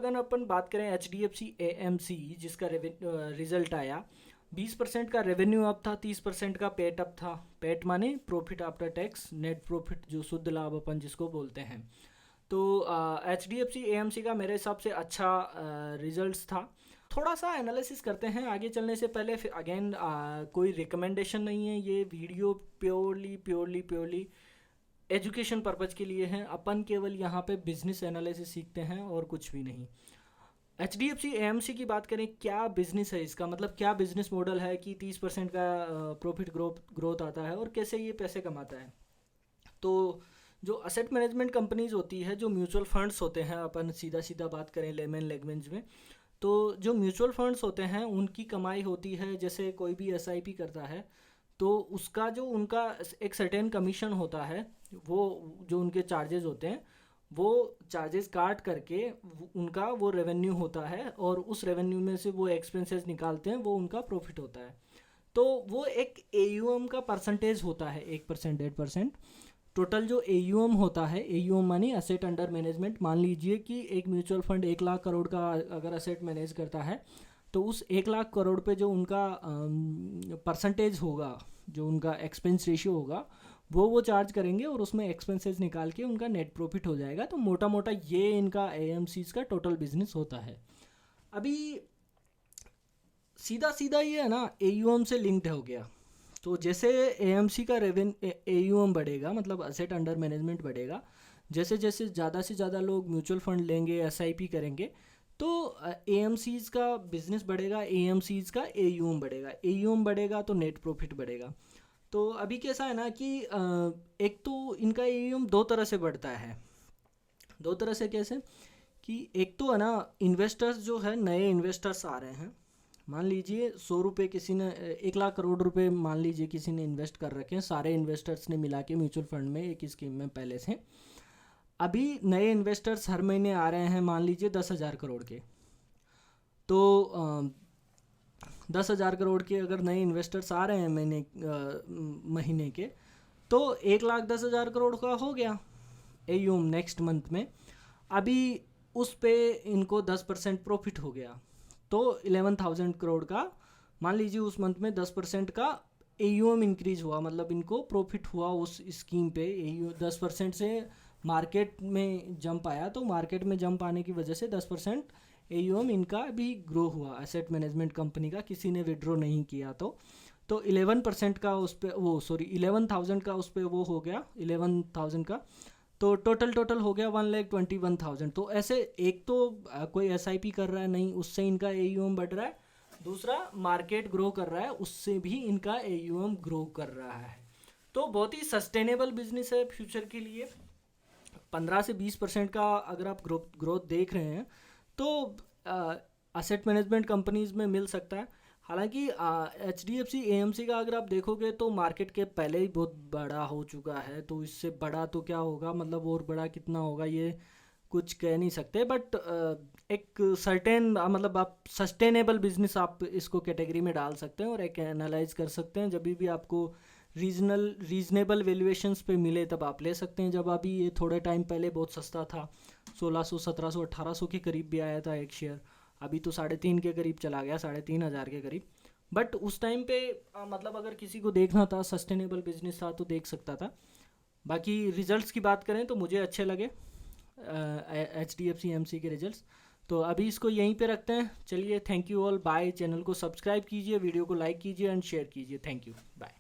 अगर अपन बात करें HDFC AMC जिसका रिजल्ट आया, 20% का रेवेन्यू अप था, 30% का पेट अप था। पेट माने profit after tax, net profit जो शुद्ध लाभ अपन जिसको बोलते हैं। तो HDFC AMC का मेरे हिसाब से अच्छा रिजल्ट्स था। थोड़ा सा एनालिसिस करते हैं आगे चलने से पहले। फिर अगेन कोई रिकमेंडेशन नहीं है, ये वीडियो प्योरली एजुकेशन पर्पज़ के लिए हैं। अपन केवल यहाँ पे बिजनेस एनालिसिस सीखते हैं और कुछ भी नहीं। HDFC AMC की बात करें, क्या बिजनेस है इसका, मतलब क्या बिजनेस मॉडल है कि 30% का प्रॉफिट ग्रोथ आता है और कैसे ये पैसे कमाता है। तो जो असेट मैनेजमेंट कंपनीज होती है, जो म्यूचुअल फंड्स होते हैं, अपन सीधा सीधा बात करें लेमन लैंग्वेज में, तो जो म्यूचुअल फंड्स होते हैं उनकी कमाई होती है, जैसे कोई भी SIP करता है तो उसका जो उनका एक सर्टेन कमीशन होता है, वो जो उनके चार्जेस होते हैं वो चार्जेस काट करके उनका वो रेवेन्यू होता है, और उस रेवेन्यू में से वो एक्सपेंसेस निकालते हैं, वो उनका प्रॉफिट होता है। तो वो एक AUM का परसेंटेज होता है, 1% 1.5%। टोटल जो AUM होता है, AUM मानी असेट अंडर मैनेजमेंट। मान लीजिए कि एक म्यूचुअल फंड 1 लाख करोड़ का अगर असेट मैनेज करता है, तो उस 1 लाख करोड़ पे जो उनका परसेंटेज होगा, जो उनका एक्सपेंस रेशियो होगा, वो चार्ज करेंगे और उसमें एक्सपेंसेस निकाल के उनका नेट प्रॉफिट हो जाएगा। तो मोटा मोटा ये इनका AMCs का टोटल बिजनेस होता है। अभी सीधा सीधा ये है ना, AUM से लिंक्ड हो गया। तो जैसे AMC का AUM बढ़ेगा, मतलब असेट अंडर मैनेजमेंट बढ़ेगा, जैसे जैसे ज़्यादा से ज़्यादा लोग म्यूचुअल फंड लेंगे, SIP करेंगे, तो AMCs का बिजनेस बढ़ेगा, AMCs का AUM बढ़ेगा। AUM बढ़ेगा तो नेट प्रॉफिट बढ़ेगा। तो अभी कैसा है ना कि एक तो इनका AUM दो तरह से बढ़ता है। दो तरह से कैसे कि एक तो है ना, इन्वेस्टर्स जो है, नए इन्वेस्टर्स आ रहे हैं। मान लीजिए 100 रुपये किसी ने 1 लाख करोड़ रुपए मान लीजिए किसी ने इन्वेस्ट कर रखे हैं, सारे इन्वेस्टर्स ने मिला के म्यूचुअल फंड में एक स्कीम में पहले से। अभी नए इन्वेस्टर्स हर महीने आ रहे हैं, मान लीजिए 10,000 करोड़ के। तो 10,000 करोड़ के अगर नए इन्वेस्टर्स आ रहे हैं महीने के, तो 1,10,000 करोड़ का हो गया AUM नेक्स्ट मंथ में। अभी उस पे इनको 10% प्रॉफिट हो गया, तो 11,000 करोड़ का मान लीजिए उस मंथ में 10% का AUM इंक्रीज हुआ, मतलब इनको प्रॉफिट हुआ उस स्कीम पे। 10% से मार्केट में जंप आया, तो मार्केट में जंप आने की वजह से 10% AUM इनका भी ग्रो हुआ, एसेट मैनेजमेंट कंपनी का, किसी ने विड्रॉ नहीं किया। तो 11% का उस पर 11,000 का उस पर वो हो गया, 11,000 का। तो टोटल हो गया 1,21,000। तो ऐसे एक तो कोई SIP कर रहा है नहीं, उससे इनका AUM बढ़ रहा है। दूसरा मार्केट ग्रो कर रहा है, उससे भी इनका AUM ग्रो कर रहा है। तो बहुत ही सस्टेनेबल बिजनेस है फ्यूचर के लिए। 15 से 20% का अगर आप ग्रोथ देख रहे हैं तो असेट मैनेजमेंट कंपनीज में मिल सकता है। हालांकि HDFC AMC का अगर आप देखोगे तो मार्केट के पहले ही बहुत बड़ा हो चुका है, तो इससे बड़ा तो क्या होगा, मतलब और बड़ा कितना होगा ये कुछ कह नहीं सकते। बट एक सर्टेन मतलब आप सस्टेनेबल बिजनेस आप इसको कैटेगरी में डाल सकते हैं और एक एनालाइज कर सकते हैं। जब भी आपको रीजनेबल वैल्यूएशंस पे मिले तब आप ले सकते हैं। जब अभी ये थोड़े टाइम पहले बहुत सस्ता था, 1600 1700 1800 के करीब भी आया था एक शेयर। अभी तो 3.5 के करीब चला गया, 3,500 के करीब। बट उस टाइम पे मतलब अगर किसी को देखना था, सस्टेनेबल बिजनेस था, तो देख सकता था। बाकी रिजल्ट्स की बात करें तो मुझे अच्छे लगे HDFC AMC के रिजल्ट्स। तो अभी इसको यहीं पे रखते हैं। चलिए, thank you all, bye. Channel को सब्सक्राइब कीजिए, वीडियो को लाइक कीजिए एंड शेयर कीजिए। Thank you, bye.